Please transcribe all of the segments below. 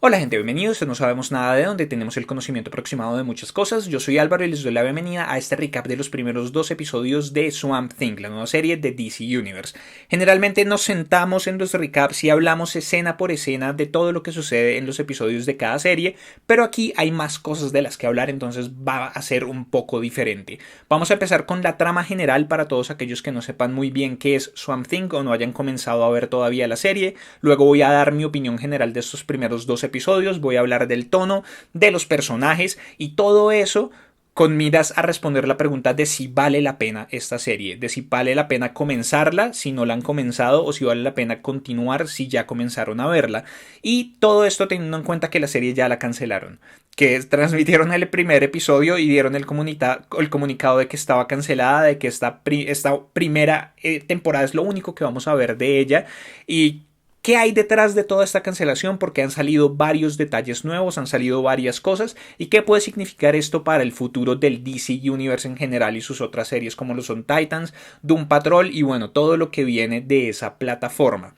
Hola gente, bienvenidos a No Sabemos Nada de donde tenemos el conocimiento aproximado de muchas cosas. Yo soy Álvaro y les doy la bienvenida a este recap de los primeros dos episodios de Swamp Thing, la nueva serie de DC Universe. Generalmente nos sentamos en los recaps y hablamos escena por escena de todo lo que sucede en los episodios de cada serie, pero aquí hay más cosas de las que hablar, entonces va a ser un poco diferente. Vamos a empezar con la trama general para todos aquellos que no sepan muy bien qué es Swamp Thing o no hayan comenzado a ver todavía la serie. Luego voy a dar mi opinión general de estos primeros dos episodios, voy a hablar del tono, de los personajes y todo eso con miras a responder la pregunta de si vale la pena esta serie, de si vale la pena comenzarla si no la han comenzado o si vale la pena continuar si ya comenzaron a verla. Y todo esto teniendo en cuenta que la serie ya la cancelaron, que transmitieron el primer episodio y dieron el comunicado de que estaba cancelada, de que esta primera temporada es lo único que vamos a ver de ella. Y ¿qué hay detrás de toda esta cancelación? Porque han salido varios detalles nuevos, han salido varias cosas. ¿Y qué puede significar esto para el futuro del DC Universe en general y sus otras series como lo son Titans, Doom Patrol y bueno, todo lo que viene de esa plataforma?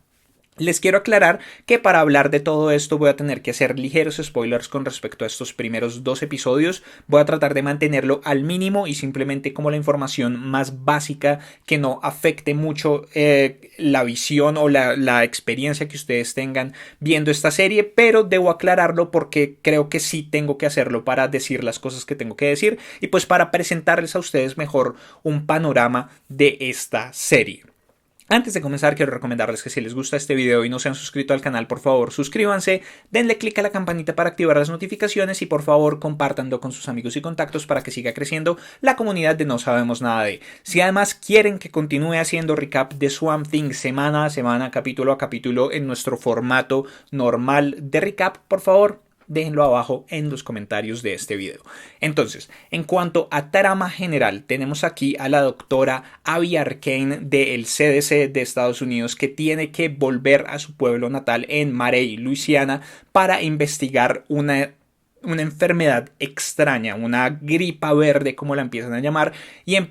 Les quiero aclarar que para hablar de todo esto voy a tener que hacer ligeros spoilers con respecto a estos primeros dos episodios. Voy a tratar de mantenerlo al mínimo y simplemente como la información más básica que no afecte mucho la visión o la experiencia que ustedes tengan viendo esta serie, pero debo aclararlo porque creo que sí tengo que hacerlo para decir las cosas que tengo que decir y pues para presentarles a ustedes mejor un panorama de esta serie. Antes de comenzar quiero recomendarles que si les gusta este video y no se han suscrito al canal, por favor suscríbanse, denle click a la campanita para activar las notificaciones y por favor compártanlo con sus amigos y contactos para que siga creciendo la comunidad de No Sabemos Nada de. Si además quieren que continúe haciendo recap de Swamp Thing semana a semana, capítulo a capítulo en nuestro formato normal de recap, por favor déjenlo abajo en los comentarios de este video. Entonces, en cuanto a trama general, tenemos aquí a la doctora Abby Arcane del CDC de Estados Unidos que tiene que volver a su pueblo natal en Marey, Luisiana, para investigar una enfermedad extraña, una gripa verde como la empiezan a llamar, y en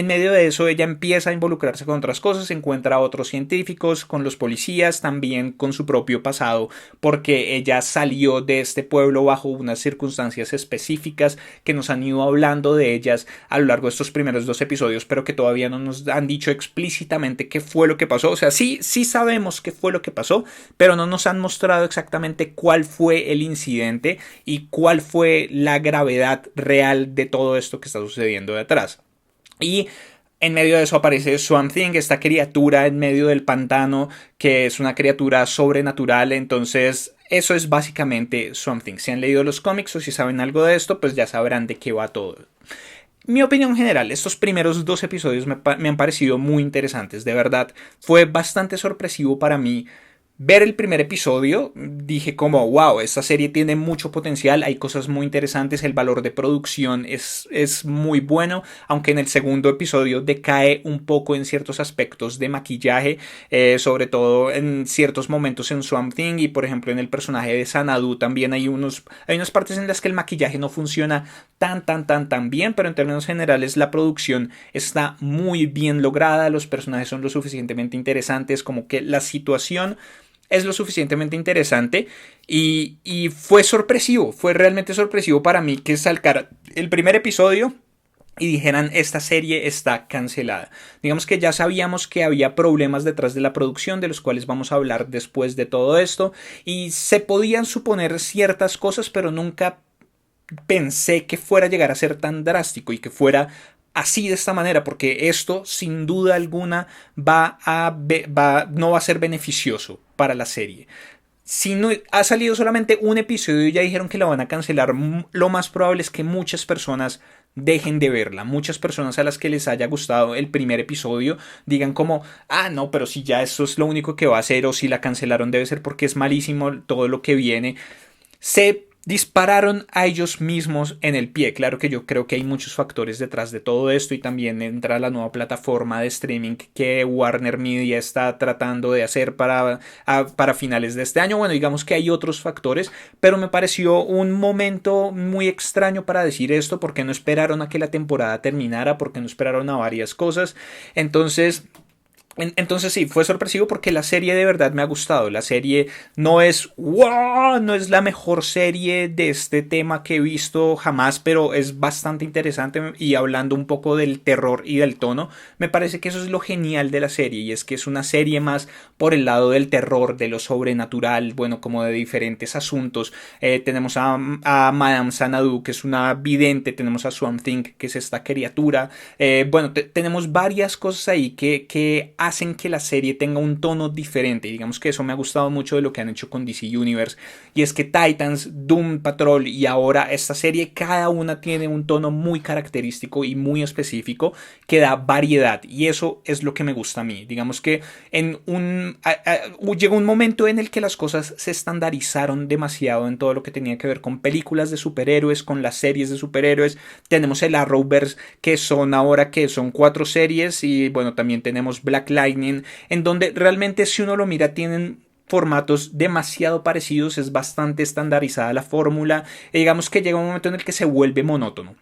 medio de eso ella empieza a involucrarse con otras cosas, encuentra a otros científicos, con los policías, también con su propio pasado, porque ella salió de este pueblo bajo unas circunstancias específicas que nos han ido hablando de ellas a lo largo de estos primeros dos episodios, pero que todavía no nos han dicho explícitamente qué fue lo que pasó. O sea, sí sabemos qué fue lo que pasó, pero no nos han mostrado exactamente cuál fue el incidente y cuál fue la gravedad real de todo esto que está sucediendo detrás. Y en medio de eso aparece Swamp Thing, esta criatura en medio del pantano, que es una criatura sobrenatural. Entonces eso es básicamente Swamp Thing. Si han leído los cómics o si saben algo de esto, pues ya sabrán de qué va todo. Mi opinión general, estos primeros dos episodios me han parecido muy interesantes. De verdad, fue bastante sorpresivo para mí ver el primer episodio. Dije como wow, esta serie tiene mucho potencial, hay cosas muy interesantes, el valor de producción es muy bueno, aunque en el segundo episodio decae un poco en ciertos aspectos de maquillaje, sobre todo en ciertos momentos en Swamp Thing y por ejemplo en el personaje de Xanadu también hay unas partes en las que el maquillaje no funciona tan bien, pero en términos generales la producción está muy bien lograda, los personajes son lo suficientemente interesantes como que la situación es lo suficientemente interesante y fue sorpresivo, fue realmente sorpresivo para mí que salcara el primer episodio y dijeran esta serie está cancelada. Digamos que ya sabíamos que había problemas detrás de la producción de los cuales vamos a hablar después de todo esto y se podían suponer ciertas cosas, pero nunca pensé que fuera a llegar a ser tan drástico y que fuera así de esta manera, porque esto sin duda alguna no va a ser beneficioso para la serie. Si no ha salido solamente un episodio y ya dijeron que la van a cancelar, lo más probable es que muchas personas dejen de verla. Muchas personas a las que les haya gustado el primer episodio digan como, ah no, pero si ya eso es lo único que va a hacer o si la cancelaron debe ser porque es malísimo todo lo que viene. Se dispararon a ellos mismos en el pie. Claro que yo creo que hay muchos factores detrás de todo esto y también entra la nueva plataforma de streaming que Warner Media está tratando de hacer para finales de este año. Bueno, digamos que hay otros factores, pero me pareció un momento muy extraño para decir esto porque no esperaron a que la temporada terminara, porque no esperaron a varias cosas. Entonces Entonces sí, fue sorpresivo porque la serie de verdad me ha gustado. La serie no es wow, no es la mejor serie de este tema que he visto jamás, pero es bastante interesante y hablando un poco del terror y del tono, me parece que eso es lo genial de la serie y es que es una serie más por el lado del terror, de lo sobrenatural, bueno, como de diferentes asuntos. Tenemos a Madame Xanadu, que es una vidente, tenemos a Swamp Thing, que es esta criatura. Bueno, tenemos varias cosas ahí que hacen que la serie tenga un tono diferente. Y digamos que eso me ha gustado mucho de lo que han hecho con DC Universe. Y es que Titans, Doom Patrol y ahora esta serie, cada una tiene un tono muy característico y muy específico que da variedad. Y eso es lo que me gusta a mí. Digamos que llegó un momento en el que las cosas se estandarizaron demasiado en todo lo que tenía que ver con películas de superhéroes, con las series de superhéroes. Tenemos el Arrowverse, que son ahora que son 4 series, y bueno, también tenemos Black Lightning, en donde realmente si uno lo mira tienen formatos demasiado parecidos, es bastante estandarizada la fórmula, y digamos que llega un momento en el que se vuelve monótono,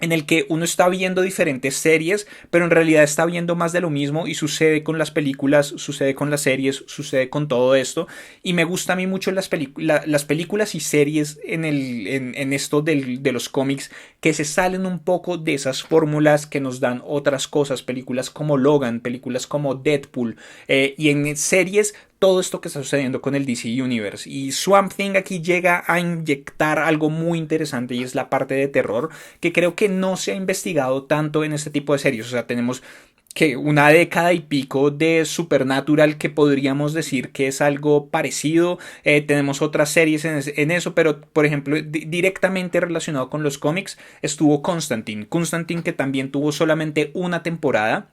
en el que uno está viendo diferentes series, pero en realidad está viendo más de lo mismo y sucede con las películas, sucede con las series, sucede con todo esto. Y me gusta a mí mucho las películas y series en esto de los cómics que se salen un poco de esas fórmulas que nos dan otras cosas, películas como Logan, películas como Deadpool, y en series todo esto que está sucediendo con el DC Universe. Y Swamp Thing aquí llega a inyectar algo muy interesante y es la parte de terror que creo que no se ha investigado tanto en este tipo de series. O sea, tenemos que una década y pico de Supernatural que podríamos decir que es algo parecido. Tenemos otras series en eso, pero por ejemplo directamente relacionado con los cómics estuvo Constantine. Constantine que también tuvo solamente una temporada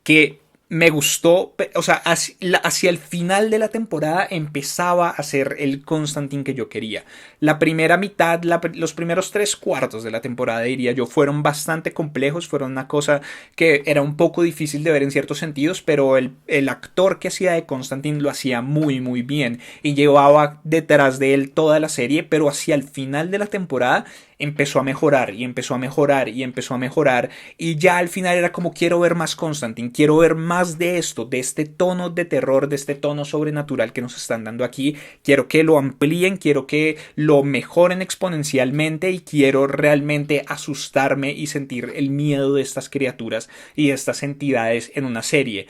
que me gustó, o sea, hacia el final de la temporada empezaba a ser el Constantine que yo quería. La primera mitad, los primeros 3/4 de la temporada, diría yo, fueron bastante complejos, fueron una cosa que era un poco difícil de ver en ciertos sentidos, pero el actor que hacía de Constantine lo hacía muy muy bien y llevaba detrás de él toda la serie, pero hacia el final de la temporada empezó a mejorar y empezó a mejorar y empezó a mejorar y ya al final era como quiero ver más Constantine, quiero ver más de esto, de este tono de terror, de este tono sobrenatural que nos están dando aquí, quiero que lo amplíen, quiero que lo mejoren exponencialmente y quiero realmente asustarme y sentir el miedo de estas criaturas y de estas entidades en una serie.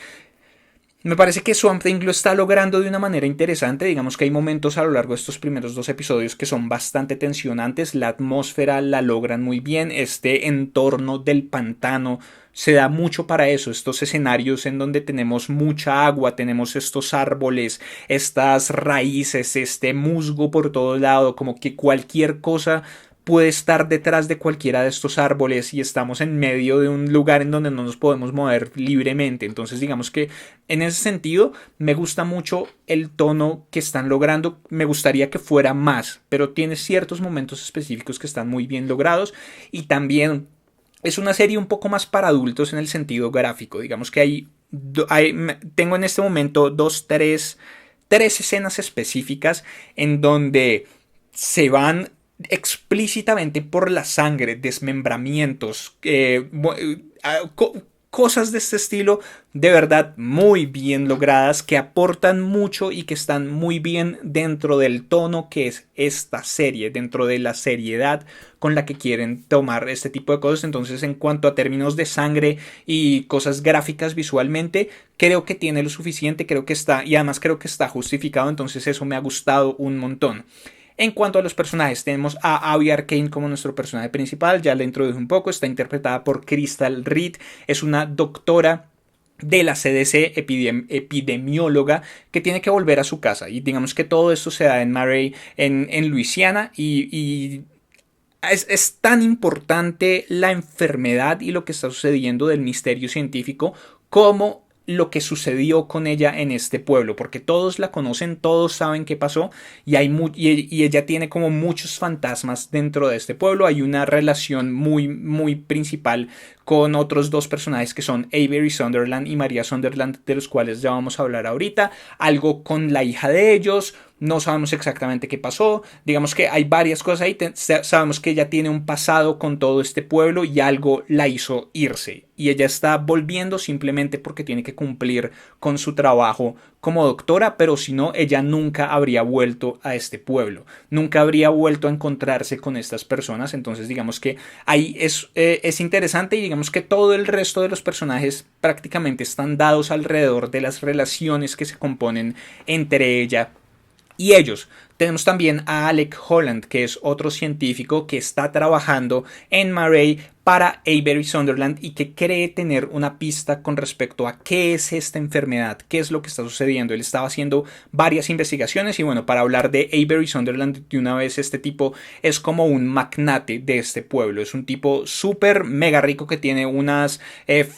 Me parece que Swamp Thing lo está logrando de una manera interesante. Digamos que hay momentos a lo largo de estos primeros 2 episodios que son bastante tensionantes. La atmósfera la logran muy bien. Este entorno del pantano se da mucho para eso. Estos escenarios en donde tenemos mucha agua, tenemos estos árboles, estas raíces, este musgo por todo lado, como que cualquier cosa puede estar detrás de cualquiera de estos árboles y estamos en medio de un lugar en donde no nos podemos mover libremente. Entonces digamos que en ese sentido me gusta mucho el tono que están logrando. Me gustaría que fuera más, pero tiene ciertos momentos específicos que están muy bien logrados y también es una serie un poco más para adultos en el sentido gráfico. Digamos que tengo en este momento tres escenas específicas en donde se van explícitamente por la sangre, desmembramientos, cosas de este estilo de verdad muy bien logradas que aportan mucho y que están muy bien dentro del tono que es esta serie, dentro de la seriedad con la que quieren tomar este tipo de cosas. Entonces en cuanto a términos de sangre y cosas gráficas visualmente, creo que tiene lo suficiente, creo que está y además creo que está justificado, entonces eso me ha gustado un montón. En cuanto a los personajes, tenemos a Abby Arcane como nuestro personaje principal, ya la introduje un poco, está interpretada por Crystal Reed, es una doctora de la CDC, epidemióloga, que tiene que volver a su casa. Y digamos que todo esto se da en Murray, en Luisiana, y es tan importante la enfermedad y lo que está sucediendo del misterio científico como lo que sucedió con ella en este pueblo, porque todos la conocen, todos saben qué pasó y ella tiene como muchos fantasmas dentro de este pueblo. Hay una relación muy muy principal con otros 2 personajes que son Avery Sunderland y Maria Sunderland, de los cuales ya vamos a hablar ahorita, algo con la hija de ellos, no sabemos exactamente qué pasó, digamos que hay varias cosas ahí, sabemos que ella tiene un pasado con todo este pueblo y algo la hizo irse y ella está volviendo simplemente porque tiene que cumplir con su trabajo como doctora, pero si no, ella nunca habría vuelto a este pueblo, nunca habría vuelto a encontrarse con estas personas. Entonces digamos que ahí es interesante y digamos que todo el resto de los personajes prácticamente están dados alrededor de las relaciones que se componen entre ella y ellos. Tenemos también a Alec Holland, que es otro científico que está trabajando en Marey para Avery Sunderland y que cree tener una pista con respecto a qué es esta enfermedad, qué es lo que está sucediendo. Él estaba haciendo varias investigaciones y bueno, para hablar de Avery Sunderland de una vez, este tipo es como un magnate de este pueblo. Es un tipo súper mega rico que tiene unas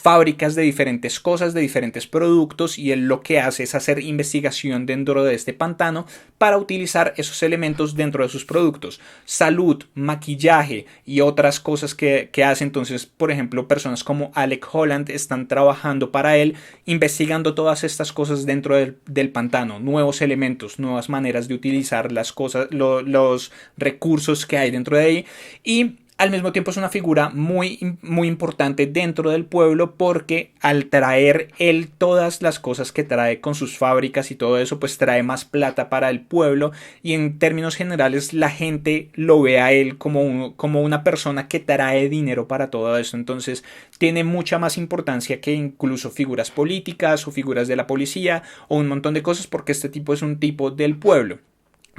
fábricas de diferentes cosas, de diferentes productos, y él lo que hace es hacer investigación dentro de este pantano para utilizar esos elementos dentro de sus productos. Salud, maquillaje y otras cosas que hace. Entonces, por ejemplo, personas como Alec Holland están trabajando para él, investigando todas estas cosas dentro del pantano, nuevos elementos, nuevas maneras de utilizar las cosas, los recursos que hay dentro de ahí. Y al mismo tiempo es una figura muy, muy importante dentro del pueblo porque al traer él todas las cosas que trae con sus fábricas y todo eso, pues trae más plata para el pueblo y en términos generales la gente lo ve a él como una persona que trae dinero para todo eso. Entonces tiene mucha más importancia que incluso figuras políticas o figuras de la policía o un montón de cosas, porque este tipo es un tipo del pueblo.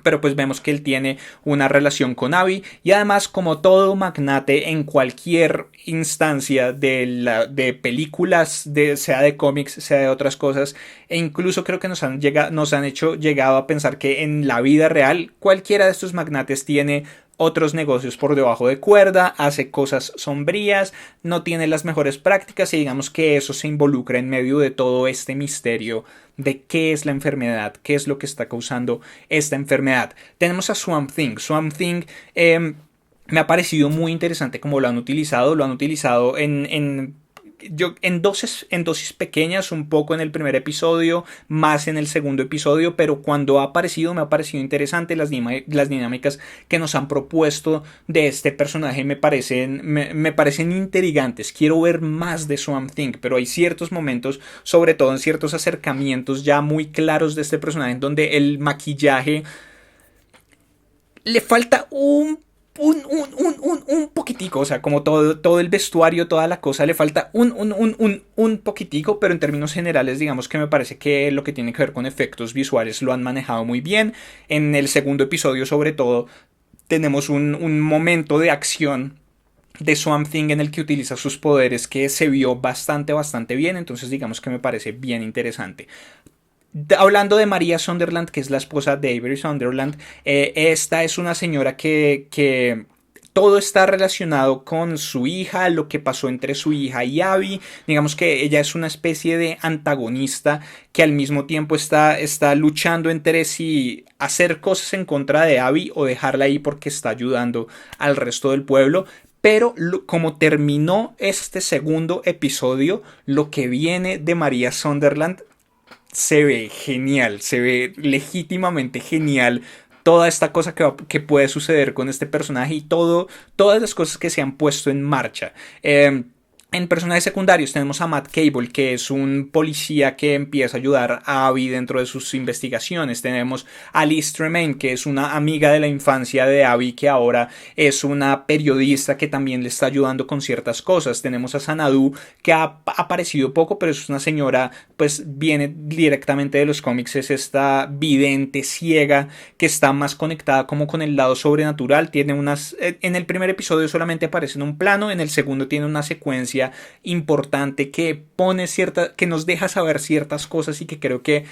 Pero pues vemos que él tiene una relación con Abby y además, como todo magnate en cualquier instancia de películas, sea de cómics, sea de otras cosas, e incluso creo que nos han llegado a pensar que en la vida real cualquiera de estos magnates tiene otros negocios por debajo de cuerda, hace cosas sombrías, no tiene las mejores prácticas y digamos que eso se involucra en medio de todo este misterio de qué es la enfermedad, qué es lo que está causando esta enfermedad. Tenemos a Swamp Thing. Swamp Thing me ha parecido muy interesante cómo lo han utilizado en dosis pequeñas, un poco en el primer episodio, más en el segundo episodio, pero cuando ha aparecido me ha parecido interesante las dinámicas que nos han propuesto de este personaje. Me parecen intrigantes. Quiero ver más de Swamp Thing, pero hay ciertos momentos, sobre todo en ciertos acercamientos ya muy claros de este personaje, en donde el maquillaje le falta un poquitico, o sea, como todo el vestuario, toda la cosa, le falta un poquitico, pero en términos generales, digamos que me parece que lo que tiene que ver con efectos visuales lo han manejado muy bien. En el segundo episodio, sobre todo, tenemos un momento de acción de Swamp Thing en el que utiliza sus poderes que se vio bastante bien, entonces digamos que me parece bien interesante. Hablando de María Sunderland, que es la esposa de Avery Sunderland, esta es una señora que todo está relacionado con su hija, lo que pasó entre su hija y Abby. Digamos que ella es una especie de antagonista que al mismo tiempo está luchando entre si hacer cosas en contra de Abby o dejarla ahí porque está ayudando al resto del pueblo. Pero como terminó este segundo episodio, lo que viene de María Sunderland se ve genial, se ve legítimamente genial toda esta cosa que puede suceder con este personaje y todas las cosas que se han puesto en marcha. En personajes secundarios tenemos a Matt Cable, que es un policía que empieza a ayudar a Abby dentro de sus investigaciones. Tenemos a Liz Tremaine, que es una amiga de la infancia de Abby, que ahora es una periodista que también le está ayudando con ciertas cosas. Tenemos a Xanadu, que ha aparecido poco, pero es una señora, pues viene directamente de los cómics, es esta vidente ciega que está más conectada como con el lado sobrenatural. Tiene en el primer episodio solamente aparece en un plano, en el segundo tiene una secuencia importante que que nos deja saber ciertas cosas y que creo que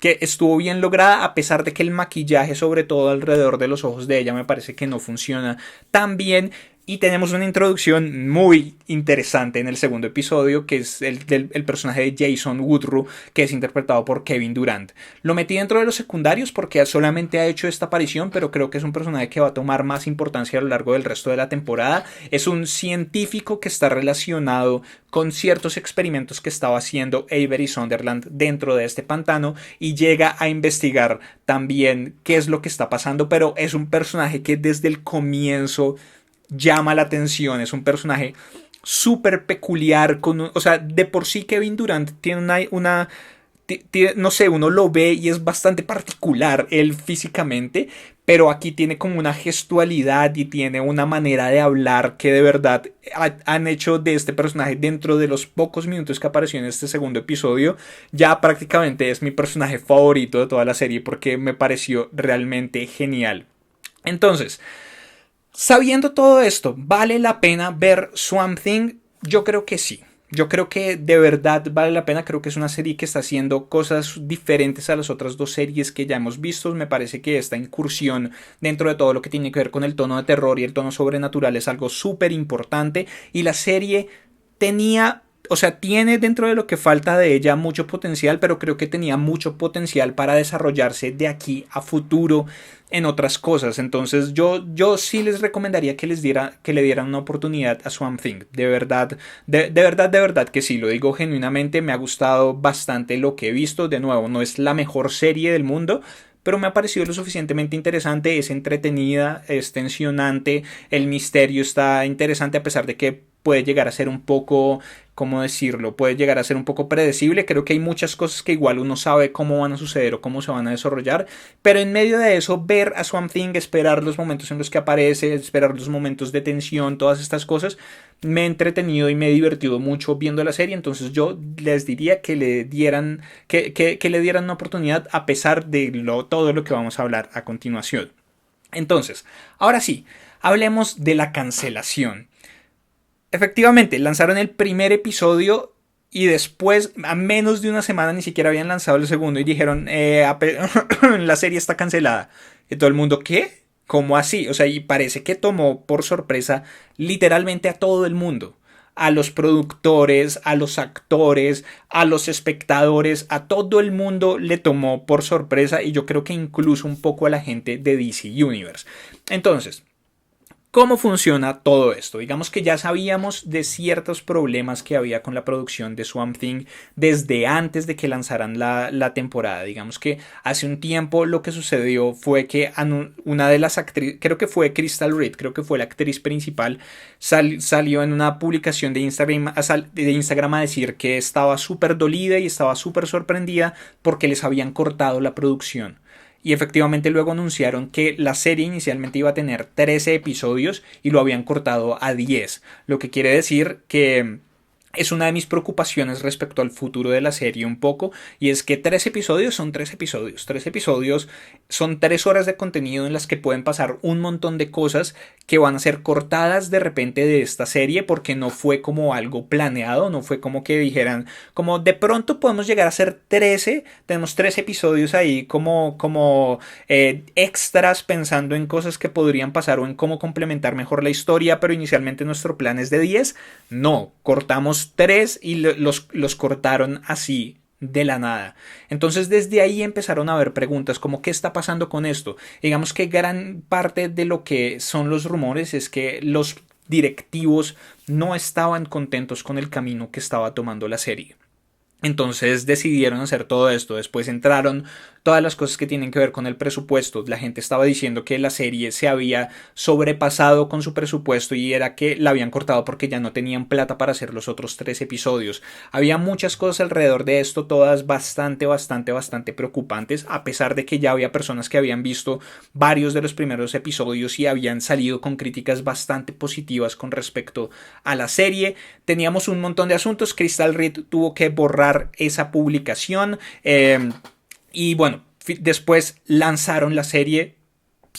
estuvo bien lograda, a pesar de que el maquillaje, sobre todo alrededor de los ojos de ella, me parece que no funciona tan bien. Y tenemos una introducción muy interesante en el segundo episodio, que es el personaje de Jason Woodrue, que es interpretado por Kevin Durant. Lo metí dentro de los secundarios porque solamente ha hecho esta aparición, pero creo que es un personaje que va a tomar más importancia a lo largo del resto de la temporada. Es un científico que está relacionado con ciertos experimentos que estaba haciendo Avery Sunderland dentro de este pantano y llega a investigar también qué es lo que está pasando, pero es un personaje que desde el comienzo llama la atención, es un personaje súper peculiar, o sea, de por sí Kevin Durant tiene no sé, uno lo ve y es bastante particular él físicamente, pero aquí tiene como una gestualidad y tiene una manera de hablar que de verdad han hecho de este personaje, dentro de los pocos minutos que apareció en este segundo episodio, ya prácticamente es mi personaje favorito de toda la serie porque me pareció realmente genial. Entonces, sabiendo todo esto, ¿vale la pena ver Swamp Thing? Yo creo que sí. Yo creo que de verdad vale la pena. Creo que es una serie que está haciendo cosas diferentes a las otras dos series que ya hemos visto. Me parece que esta incursión dentro de todo lo que tiene que ver con el tono de terror y el tono sobrenatural es algo súper importante. Y la serie tiene dentro de lo que falta de ella mucho potencial, pero creo que tenía mucho potencial para desarrollarse de aquí a futuro en otras cosas. Entonces yo sí les recomendaría que le dieran una oportunidad a Swamp Thing. De verdad, de verdad que sí, lo digo genuinamente, me ha gustado bastante lo que he visto. De nuevo, no es la mejor serie del mundo, pero me ha parecido lo suficientemente interesante, es entretenida, es tensionante, el misterio está interesante a pesar de que puede llegar a ser un poco, ¿cómo decirlo? Puede llegar a ser un poco predecible. Creo que hay muchas cosas que igual uno sabe cómo van a suceder o cómo se van a desarrollar, pero en medio de eso, ver a Swamp Thing, esperar los momentos en los que aparece, esperar los momentos de tensión, todas estas cosas, me he entretenido y me he divertido mucho viendo la serie. Entonces yo les diría que le dieran una oportunidad a pesar de todo lo que vamos a hablar a continuación. Entonces, ahora sí, hablemos de la cancelación. Efectivamente, lanzaron el primer episodio y después, a menos de una semana, ni siquiera habían lanzado el segundo y dijeron, la serie está cancelada. Y todo el mundo, ¿qué? ¿Cómo así? O sea, y parece que tomó por sorpresa literalmente a todo el mundo. A los productores, a los actores, a los espectadores, a todo el mundo le tomó por sorpresa y yo creo que incluso un poco a la gente de DC Universe. Entonces, ¿cómo funciona todo esto? Digamos que ya sabíamos de ciertos problemas que había con la producción de Swamp Thing desde antes de que lanzaran la temporada. Digamos que hace un tiempo lo que sucedió fue que una de las actrices, creo que fue Crystal Reed, creo que fue la actriz principal, salió en una publicación de Instagram a decir que estaba súper dolida y estaba súper sorprendida porque les habían cortado la producción. Y efectivamente luego anunciaron que la serie inicialmente iba a tener 13 episodios y lo habían cortado a 10. Lo que quiere decir que es una de mis preocupaciones respecto al futuro de la serie un poco. Y es que 3 episodios son 3 episodios. 3 episodios son 3 horas de contenido en las que pueden pasar un montón de cosas que van a ser cortadas de repente de esta serie porque no fue como algo planeado. No fue como que dijeran, como de pronto podemos llegar a ser 13. Tenemos 3 episodios ahí como extras pensando en cosas que podrían pasar o en cómo complementar mejor la historia. Pero inicialmente nuestro plan es de 10. No, cortamos 3 y los cortaron así de la nada. Entonces desde ahí empezaron a haber preguntas como ¿qué está pasando con esto? Digamos que gran parte de lo que son los rumores es que los directivos no estaban contentos con el camino que estaba tomando la serie. Entonces decidieron hacer todo esto. Después entraron todas las cosas que tienen que ver con el presupuesto. La gente estaba diciendo que la serie se había sobrepasado con su presupuesto y era que la habían cortado porque ya no tenían plata para hacer los otros 3 episodios. Había muchas cosas alrededor de esto, todas bastante preocupantes, a pesar de que ya había personas que habían visto varios de los primeros episodios y habían salido con críticas bastante positivas con respecto a la serie. Teníamos un montón de asuntos. Crystal Reed tuvo que borrar esa publicación y bueno, después lanzaron la serie,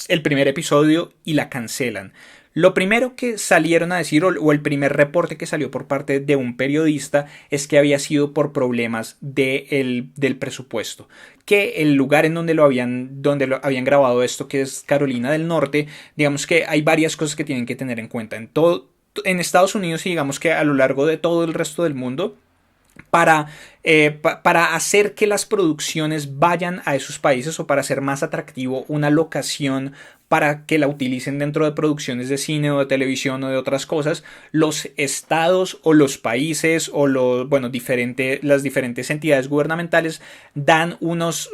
el primer episodio, y la cancelan. Lo primero que salieron a decir, o el primer reporte que salió por parte de un periodista, es que había sido por problemas del presupuesto. Que el lugar en donde lo habían grabado esto, que es Carolina del Norte, digamos que hay varias cosas que tienen que tener en cuenta. En Estados Unidos y digamos que a lo largo de todo el resto del mundo, para hacer que las producciones vayan a esos países o para hacer más atractivo una locación para que la utilicen dentro de producciones de cine o de televisión o de otras cosas, los estados o los países o las diferentes entidades gubernamentales dan unos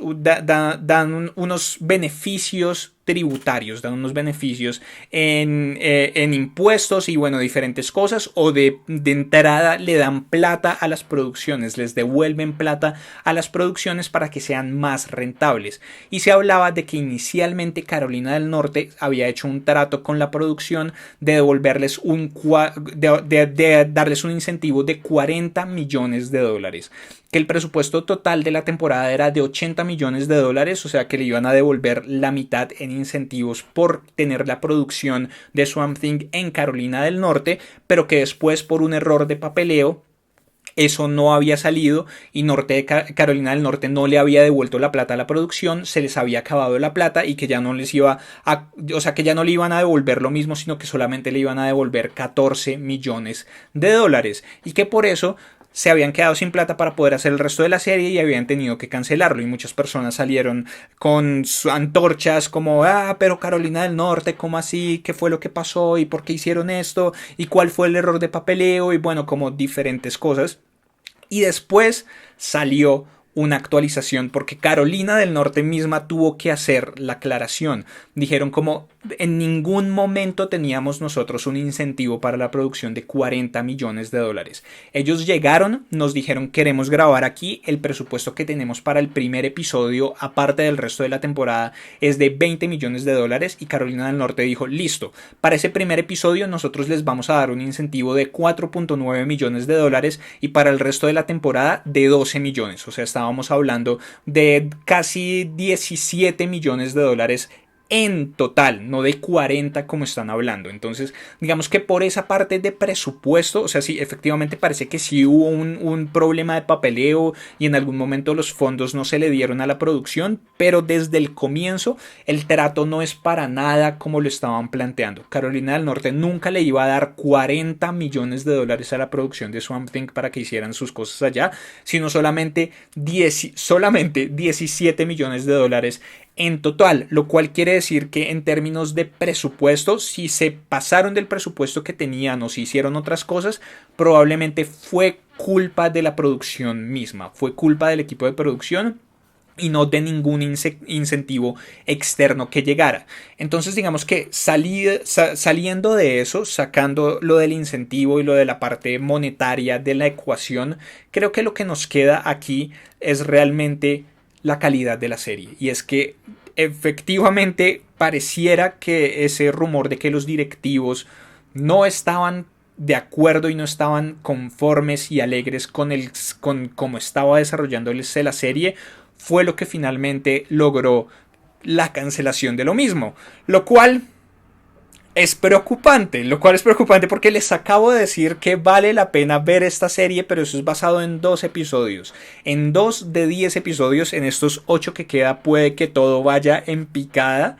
beneficios tributarios, dan unos beneficios en impuestos y bueno, diferentes cosas, o de entrada le dan plata a las producciones, les devuelven plata a las producciones para que sean más rentables. Y se hablaba de que inicialmente Carolina del Norte había hecho un trato con la producción de devolverles de darles un incentivo de $40 millones, que el presupuesto total de la temporada era de $80 millones, o sea que le iban a devolver la mitad en incentivos por tener la producción de Swamp Thing en Carolina del Norte, pero que después por un error de papeleo eso no había salido y Carolina del Norte no le había devuelto la plata a la producción, se les había acabado la plata y que ya no les iba o sea que ya no le iban a devolver lo mismo, sino que solamente le iban a devolver $14 millones y que por eso se habían quedado sin plata para poder hacer el resto de la serie y habían tenido que cancelarlo, y muchas personas salieron con antorchas como pero Carolina del Norte, ¿cómo así? ¿Qué fue lo que pasó? ¿Y por qué hicieron esto? ¿Y cuál fue el error de papeleo? Y bueno, como diferentes cosas. Y después salió una actualización porque Carolina del Norte misma tuvo que hacer la aclaración. Dijeron como en ningún momento teníamos nosotros un incentivo para la producción de $40 millones. Ellos llegaron, nos dijeron queremos grabar aquí, el presupuesto que tenemos para el primer episodio aparte del resto de la temporada es de $20 millones, y Carolina del Norte dijo listo, para ese primer episodio nosotros les vamos a dar un incentivo de $4.9 millones y para el resto de la temporada de 12 millones, o sea estábamos hablando de casi $17 millones en total, no de 40 como están hablando. Entonces, digamos que por esa parte de presupuesto, o sea, sí, efectivamente parece que sí hubo un problema de papeleo y en algún momento los fondos no se le dieron a la producción, pero desde el comienzo el trato no es para nada como lo estaban planteando. Carolina del Norte nunca le iba a dar $40 millones a la producción de Swamp Thing para que hicieran sus cosas allá, sino solamente 17 millones de dólares en total, lo cual quiere decir que en términos de presupuesto, si se pasaron del presupuesto que tenían o si hicieron otras cosas, probablemente fue culpa de la producción misma, fue culpa del equipo de producción y no de ningún incentivo externo que llegara. Entonces digamos que saliendo de eso, sacando lo del incentivo y lo de la parte monetaria de la ecuación, creo que lo que nos queda aquí es realmente la calidad de la serie, y es que efectivamente pareciera que ese rumor de que los directivos no estaban de acuerdo y no estaban conformes y alegres con cómo estaba desarrollándose la serie fue lo que finalmente logró la cancelación de lo mismo, lo cual es preocupante, porque les acabo de decir que vale la pena ver esta serie, pero eso es basado en 2 episodios. En 2 de 10 episodios, en estos 8 que queda, puede que todo vaya en picada,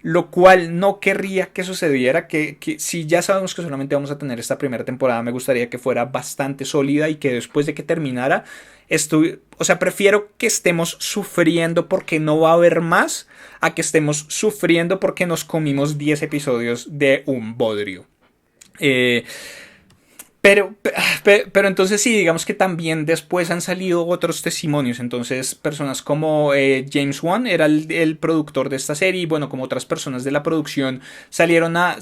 lo cual no querría que sucediera, que si ya sabemos que solamente vamos a tener esta primera temporada, me gustaría que fuera bastante sólida y que después de que terminara, o sea, prefiero que estemos sufriendo porque no va a haber más, a que estemos sufriendo porque nos comimos 10 episodios de un bodrio. Pero entonces sí, digamos que también después han salido otros testimonios. Entonces personas como James Wan era el productor de esta serie, y bueno, como otras personas de la producción salieron a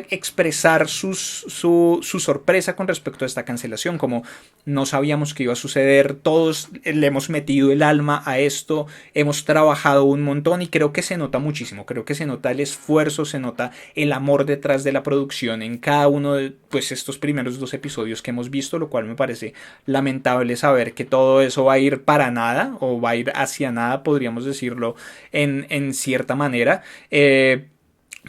expresar su sorpresa con respecto a esta cancelación, como no sabíamos que iba a suceder, todos le hemos metido el alma a esto, hemos trabajado un montón y creo que se nota muchísimo, creo que se nota el esfuerzo, se nota el amor detrás de la producción en cada uno de estos primeros 2 episodios que hemos visto, lo cual me parece lamentable saber que todo eso va a ir para nada o va a ir hacia nada, podríamos decirlo en cierta manera.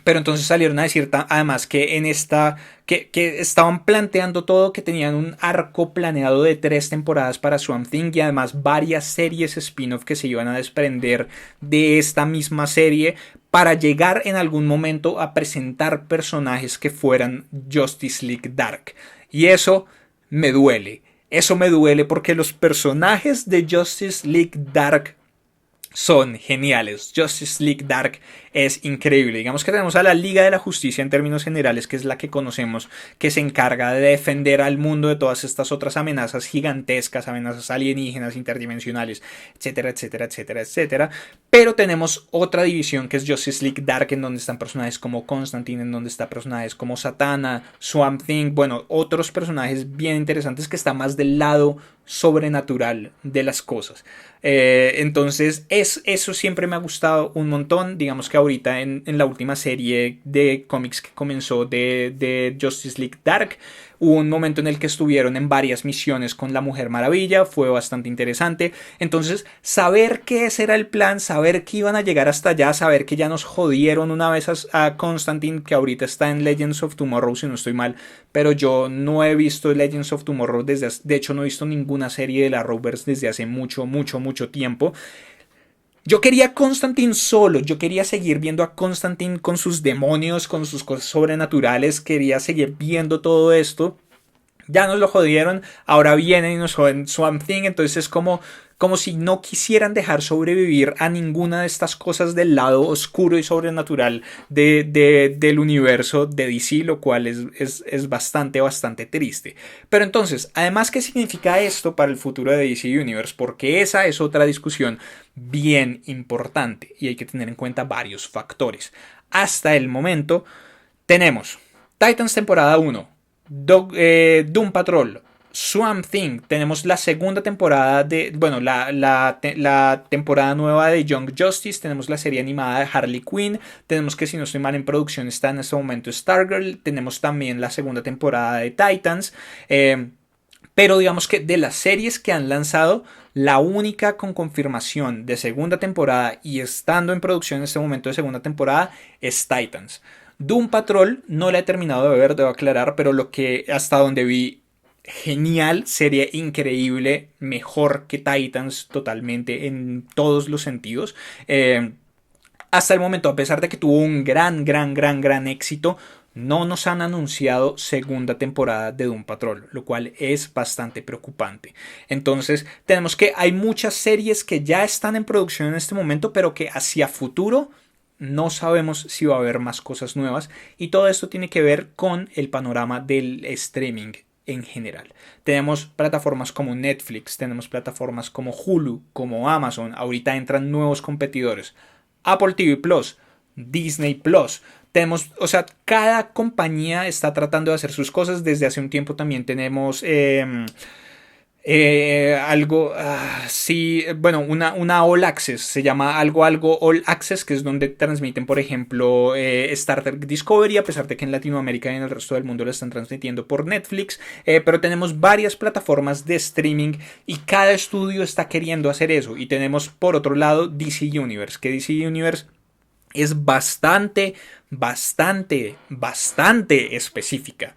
Pero entonces salieron a decir además que en esta que estaban planteando todo, que tenían un arco planeado de 3 temporadas para Swamp Thing y además varias series spin-off que se iban a desprender de esta misma serie para llegar en algún momento a presentar personajes que fueran Justice League Dark. Y eso me duele. Eso me duele porque los personajes de Justice League Dark son geniales. Justice League Dark es increíble. Digamos que tenemos a la Liga de la Justicia en términos generales, que es la que conocemos, que se encarga de defender al mundo de todas estas otras amenazas gigantescas, amenazas alienígenas, interdimensionales, etcétera, etcétera, etcétera, etcétera. Pero tenemos otra división que es Justice League Dark, en donde están personajes como Constantine, en donde están personajes como Satana, Swamp Thing, bueno, otros personajes bien interesantes que están más del lado sobrenatural de las cosas. Entonces eso siempre me ha gustado un montón. Digamos que ahorita en la última serie de cómics que comenzó de Justice League Dark, hubo un momento en el que estuvieron en varias misiones con la Mujer Maravilla, fue bastante interesante. Entonces, saber que ese era el plan, saber que iban a llegar hasta allá, saber que ya nos jodieron una vez a Constantine, que ahorita está en Legends of Tomorrow, si no estoy mal, pero yo no he visto Legends of Tomorrow de hecho no he visto ninguna serie de la Arrowverse desde hace mucho tiempo. Yo quería Constantine solo, yo quería seguir viendo a Constantine con sus demonios, con sus cosas sobrenaturales, quería seguir viendo todo esto. Ya nos lo jodieron, ahora vienen y nos joden Swamp Thing, entonces es como si no quisieran dejar sobrevivir a ninguna de estas cosas del lado oscuro y sobrenatural del universo de DC, lo cual es bastante triste. Pero entonces, además, ¿qué significa esto para el futuro de DC Universe? Porque esa es otra discusión bien importante y hay que tener en cuenta varios factores. Hasta el momento tenemos Titans temporada 1, Doom Patrol, Swamp Thing, tenemos la segunda temporada la temporada nueva de Young Justice, tenemos la serie animada de Harley Quinn, tenemos que si no estoy mal en producción está en este momento Stargirl, tenemos también la segunda temporada de Titans, pero digamos que de las series que han lanzado, la única con confirmación de segunda temporada y estando en producción en este momento de segunda temporada es Titans. Doom Patrol no la he terminado de ver, debo aclarar, pero lo que hasta donde vi, genial, serie increíble, mejor que Titans totalmente en todos los sentidos. Hasta el momento, a pesar de que tuvo un gran éxito, no nos han anunciado segunda temporada de Doom Patrol, lo cual es bastante preocupante. Entonces, tenemos que hay muchas series que ya están en producción en este momento, pero que hacia futuro no sabemos si va a haber más cosas nuevas y todo esto tiene que ver con el panorama del streaming en general. Tenemos plataformas como Netflix, tenemos plataformas como Hulu, como Amazon, ahorita entran nuevos competidores, Apple TV Plus, Disney Plus. Tenemos, o sea, cada compañía está tratando de hacer sus cosas. Desde hace un tiempo también tenemos una All Access, se llama algo All Access, que es donde transmiten, por ejemplo, Star Trek Discovery, a pesar de que en Latinoamérica y en el resto del mundo lo están transmitiendo por Netflix, pero tenemos varias plataformas de streaming y cada estudio está queriendo hacer eso. Y tenemos por otro lado DC Universe, que DC Universe es bastante específica.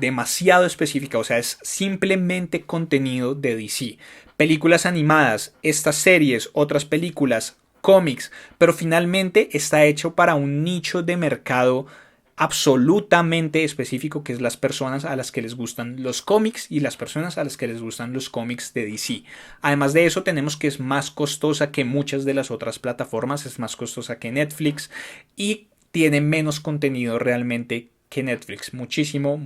Demasiado específica, o sea, es simplemente contenido de DC. Películas animadas, estas series, otras películas, cómics, pero finalmente está hecho para un nicho de mercado absolutamente específico, que es las personas a las que les gustan los cómics y las personas a las que les gustan los cómics de DC. Además de eso, tenemos que es más costosa que muchas de las otras plataformas, es más costosa que Netflix y tiene menos contenido realmente que Netflix, muchísimo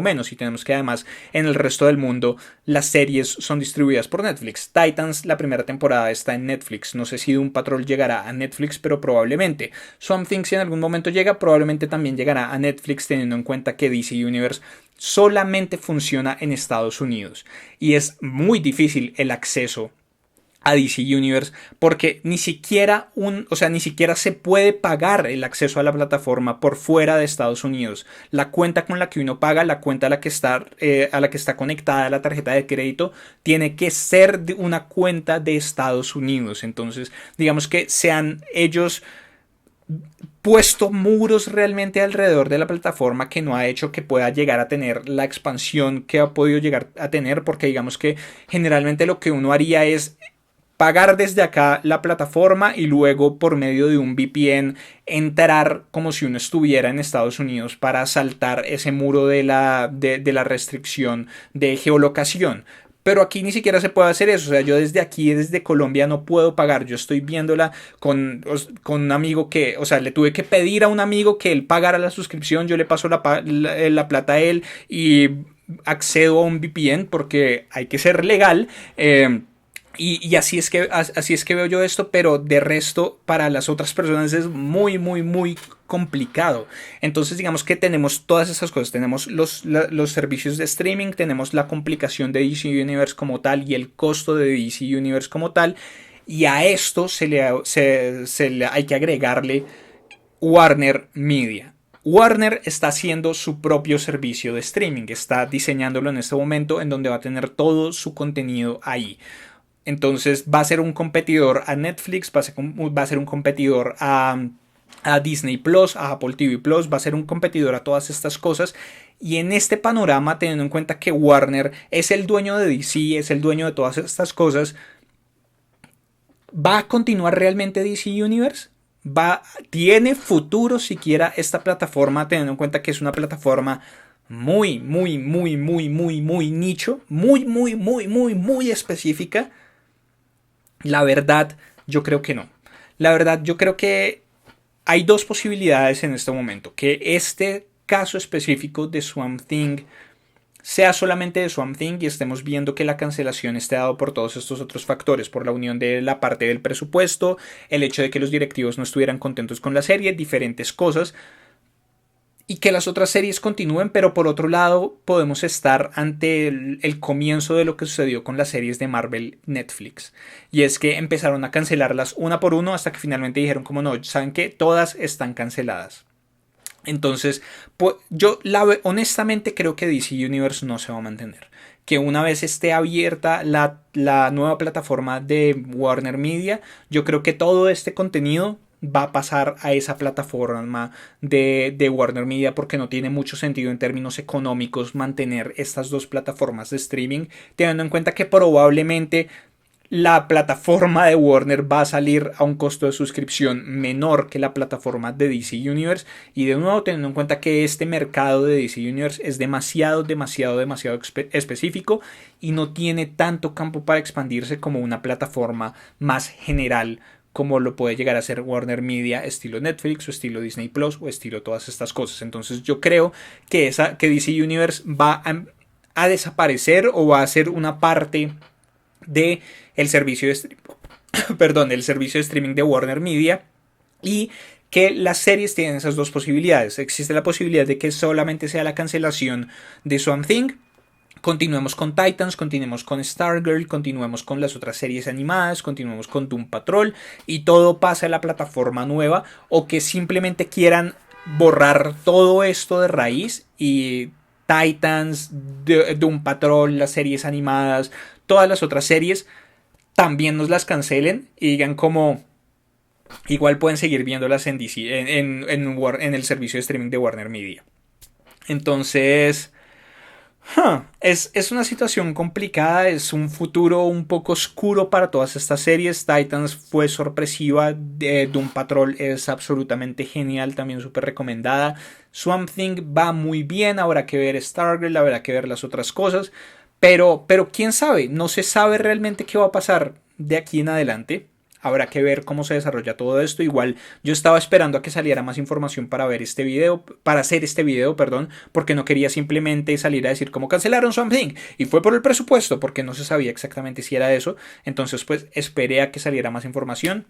menos. Y tenemos que además en el resto del mundo las series son distribuidas por Netflix. Titans, la primera temporada está en Netflix, no sé si Doom Patrol llegará a Netflix, pero probablemente. Swamp Thing, si en algún momento llega, probablemente también llegará a Netflix, teniendo en cuenta que DC Universe solamente funciona en Estados Unidos y es muy difícil el acceso a DC Universe porque ni siquiera se puede pagar el acceso a la plataforma por fuera de Estados Unidos. La cuenta con la que uno paga, la cuenta a la que está conectada la tarjeta de crédito, tiene que ser de una cuenta de Estados Unidos. Entonces, digamos que ellos puesto muros realmente alrededor de la plataforma que no ha hecho que pueda llegar a tener la expansión que ha podido llegar a tener, porque digamos que generalmente lo que uno haría es pagar desde acá la plataforma y luego por medio de un VPN entrar como si uno estuviera en Estados Unidos para saltar ese muro de la restricción de geolocación. Pero aquí ni siquiera se puede hacer eso. O sea, yo desde aquí, desde Colombia, no puedo pagar. Yo estoy viéndola con un amigo que, o sea, le tuve que pedir a un amigo que él pagara la suscripción. Yo le paso la plata a él y accedo a un VPN porque hay que ser legal. Y así es que veo yo esto, pero de resto para las otras personas es muy, muy, muy complicado. Entonces digamos que tenemos todas esas cosas, tenemos los servicios de streaming, tenemos la complicación de DC Universe como tal y el costo de DC Universe como tal, y a esto hay que agregarle Warner Media. Warner está haciendo su propio servicio de streaming, está diseñándolo en este momento en donde va a tener todo su contenido ahí. Entonces va a ser un competidor a Netflix, va a ser un competidor a Disney Plus, a Apple TV Plus, va a ser un competidor a todas estas cosas. Y en este panorama, teniendo en cuenta que Warner es el dueño de DC, es el dueño de todas estas cosas, ¿va a continuar realmente DC Universe? ¿Tiene futuro siquiera esta plataforma, teniendo en cuenta que es una plataforma muy, muy, muy, muy, muy, muy nicho, muy, muy, muy, muy, muy específica? La verdad, yo creo que no. La verdad, yo creo que hay dos posibilidades en este momento. Que este caso específico de Swamp Thing sea solamente de Swamp Thing y estemos viendo que la cancelación esté dado por todos estos otros factores, por la unión de la parte del presupuesto, el hecho de que los directivos no estuvieran contentos con la serie, diferentes cosas, y que las otras series continúen, pero por otro lado podemos estar ante el comienzo de lo que sucedió con las series de Marvel Netflix, y es que empezaron a cancelarlas una por uno hasta que finalmente dijeron como no, ¿saben qué? Todas están canceladas. Entonces, yo honestamente creo que DC Universe no se va a mantener. Que una vez esté abierta la nueva plataforma de Warner Media, yo creo que todo este contenido va a pasar a esa plataforma de Warner Media porque no tiene mucho sentido en términos económicos mantener estas dos plataformas de streaming, teniendo en cuenta que probablemente la plataforma de Warner va a salir a un costo de suscripción menor que la plataforma de DC Universe, y de nuevo teniendo en cuenta que este mercado de DC Universe es demasiado específico y no tiene tanto campo para expandirse como una plataforma más general como lo puede llegar a ser Warner Media estilo Netflix o estilo Disney Plus o estilo todas estas cosas. Entonces yo creo que DC Universe va a desaparecer o va a ser una parte de el servicio de el servicio de streaming de Warner Media, y que las series tienen esas dos posibilidades. Existe la posibilidad de que solamente sea la cancelación de Swamp Thing, continuemos con Titans, continuemos con Stargirl, continuemos con las otras series animadas, continuemos con Doom Patrol y todo pasa a la plataforma nueva, o que simplemente quieran borrar todo esto de raíz y Titans, Doom Patrol, las series animadas, todas las otras series también nos las cancelen y digan como igual pueden seguir viéndolas en DC, en el servicio de streaming de Warner Media. Entonces es una situación complicada, es un futuro un poco oscuro para todas estas series. Titans fue sorpresiva, Doom Patrol es absolutamente genial, también súper recomendada. Swamp Thing va muy bien, habrá que ver Stargirl, habrá que ver las otras cosas. Pero quién sabe, no se sabe realmente qué va a pasar de aquí en adelante. Habrá que ver cómo se desarrolla todo esto. Igual yo estaba esperando a que saliera más información para ver este video, para hacer este video, perdón, porque no quería simplemente salir a decir cómo cancelaron Swamp Thing y fue por el presupuesto, porque no se sabía exactamente si era eso. Entonces pues esperé a que saliera más información.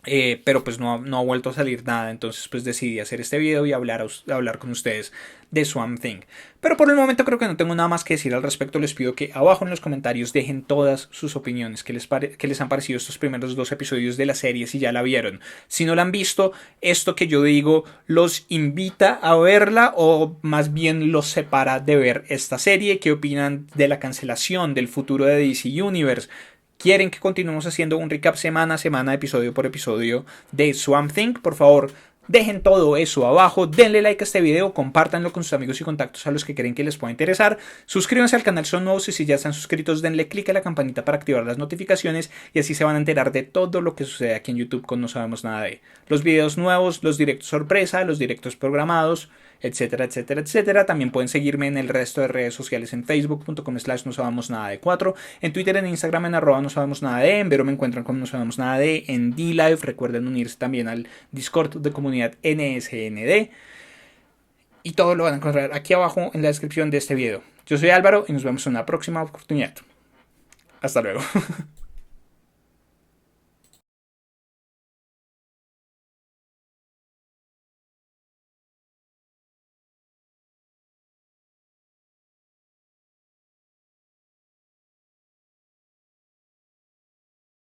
Pero pues no ha vuelto a salir nada. Entonces pues decidí hacer este video y hablar con ustedes de Swamp Thing. Pero por el momento creo que no tengo nada más que decir al respecto. Les pido que abajo en los comentarios dejen todas sus opiniones, que les han parecido estos primeros dos episodios de la serie, si ya la vieron. Si no la han visto, esto que yo digo los invita a verla, o más bien los separa de ver esta serie. ¿Qué opinan de la cancelación, del futuro de DC Universe? ¿Quieren que continuemos haciendo un recap semana a semana, episodio por episodio de Swamp Thing? Por favor, Dejen todo eso abajo, denle like a este video, compártanlo con sus amigos y contactos a los que creen que les pueda interesar. Suscríbanse al canal si son nuevos y si ya están suscritos, denle click a la campanita para activar las notificaciones y así se van a enterar de todo lo que sucede aquí en YouTube con No Sabemos Nada de. Los videos nuevos, los directos sorpresa, los directos programados, etcétera, etcétera, etcétera. También pueden seguirme en el resto de redes sociales en facebook.com/no sabemos nada de 4, en Twitter, en Instagram, en @no sabemos nada de, en Vero me encuentran como No Sabemos Nada de, en DLive. Recuerden unirse también al Discord de comunidad NSND y todo lo van a encontrar aquí abajo en la descripción de este video. Yo soy Álvaro y nos vemos en una próxima oportunidad. Hasta luego.